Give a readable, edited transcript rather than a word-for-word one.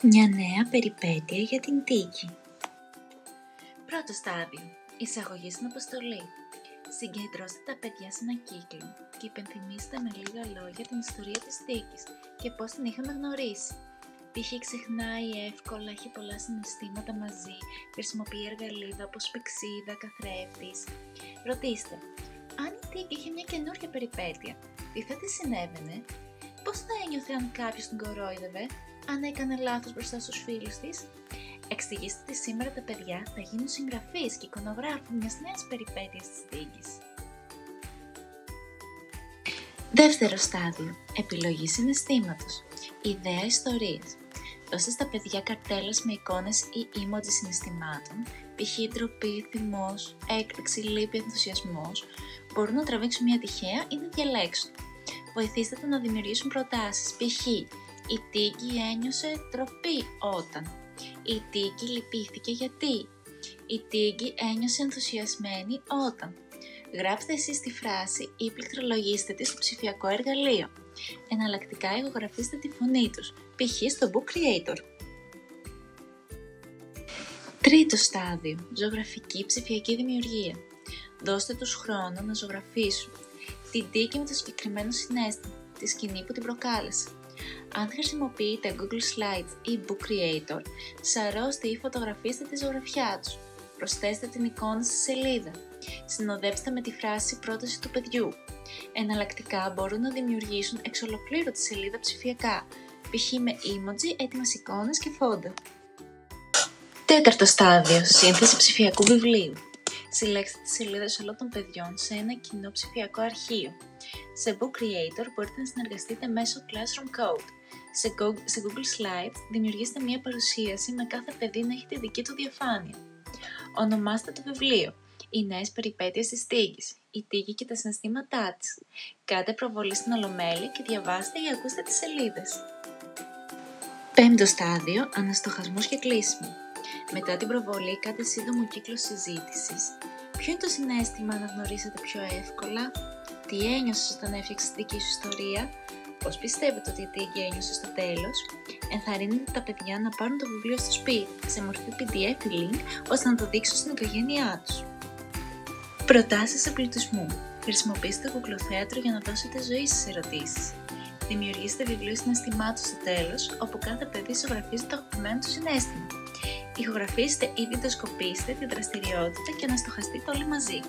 Μια νέα περιπέτεια για την Τίκη. Πρώτο στάδιο. Εισαγωγή στην αποστολή. Συγκεντρώστε τα παιδιά σε ένα κύκλο και υπενθυμίστε με λίγα λόγια την ιστορία της Τίκης και πώς την είχαμε γνωρίσει. Π.χ. ξεχνάει εύκολα, έχει πολλά συναισθήματα μαζί, χρησιμοποιεί εργαλεία όπως πηξίδα, καθρέφτης. Ρωτήστε, αν η Τίκη είχε μια καινούργια περιπέτεια, τι θα της συνέβαινε? Πώς θα ένιωθε αν κάποιος την κορόιδευε, αν έκανε λάθος μπροστά στους φίλους της? Εξηγήστε ότι σήμερα τα παιδιά θα γίνουν συγγραφείς και εικονογράφοι μιας νέας περιπέτειας της Τίκης. Δεύτερο στάδιο. Επιλογή συναισθήματος. Ιδέα ιστορίας. Δώστε στα παιδιά καρτέλες με εικόνες ή emoji συναισθημάτων, π.χ. ντροπή, θυμός, έκπληξη, λύπη, ενθουσιασμός. Μπορούν να τραβήξουν μια τυχαία ή να διαλέξουν. Βοηθήστε τα να δημιουργήσουν προτάσεις, π.χ. η Τίκη ένιωσε ντροπή όταν. Η Τίκη λυπήθηκε γιατί. Η Τίκη ένιωσε ενθουσιασμένη όταν. Γράψτε εσείς τη φράση ή πληκτρολογήστε τη στο ψηφιακό εργαλείο. Εναλλακτικά ηχογραφήστε τη φωνή τους, π.χ. στο Book Creator. Τρίτο στάδιο. Ζωγραφική ψηφιακή δημιουργία. Δώστε τους χρόνο να ζωγραφίσουν την Τίκη με το συγκεκριμένο συναίσθημα, τη σκηνή που την προκάλεσε. Αν χρησιμοποιείτε Google Slides ή Book Creator, σαρώστε ή φωτογραφίστε τη ζωγραφιά τους. Προσθέστε την εικόνα στη σελίδα. Συνοδεύστε με τη φράση πρόταση του παιδιού. Εναλλακτικά μπορούν να δημιουργήσουν εξ ολοκλήρου τη σελίδα ψηφιακά, π.χ. με emoji, έτοιμες εικόνες και φόντα. Τέταρτο στάδιο. Σύνθεση ψηφιακού βιβλίου. Συλλέξτε τις σελίδες όλων των παιδιών σε ένα κοινό ψηφιακό αρχείο. Σε Book Creator μπορείτε να συνεργαστείτε μέσω Classroom Code. Σε Google Slides δημιουργήστε μια παρουσίαση με κάθε παιδί να έχει τη δική του διαφάνεια. Ονομάστε το βιβλίο «Οι νέες περιπέτειες της Τίκης», η Τίκη και τα συναισθήματά της. Κάντε προβολή στην Ολομέλεια και διαβάστε ή ακούστε τις σελίδες. Πέμπτο στάδιο. Αναστοχασμός και κλείσιμο. Μετά την προβολή, κάντε σύντομο κύκλο συζήτησης. Ποιο είναι το συναίσθημα να γνωρίσετε πιο εύκολα? Τι ένιωσες όταν έφτιαξες τη δική σου ιστορία? Πώς πιστεύετε ότι η Τίκη ένιωσε στο τέλος? Ενθαρρύνετε τα παιδιά να πάρουν το βιβλίο στο σπίτι, σε μορφή PDF ή link, ώστε να το δείξουν στην οικογένειά τους. Προτάσεις εμπλουτισμού. Χρησιμοποιήστε το κουκλοθέατρο για να δώσετε ζωή στις ερωτήσεις. Δημιουργήστε βιβλίο συναισθημάτων στο τέλος, όπου κάθε παιδί ζωγραφίζει το αγαπημένο του συναίσθημα. Ηχογραφήστε ή βιντεοσκοπήστε τη δραστηριότητα και αναστοχαστείτε όλοι μαζί.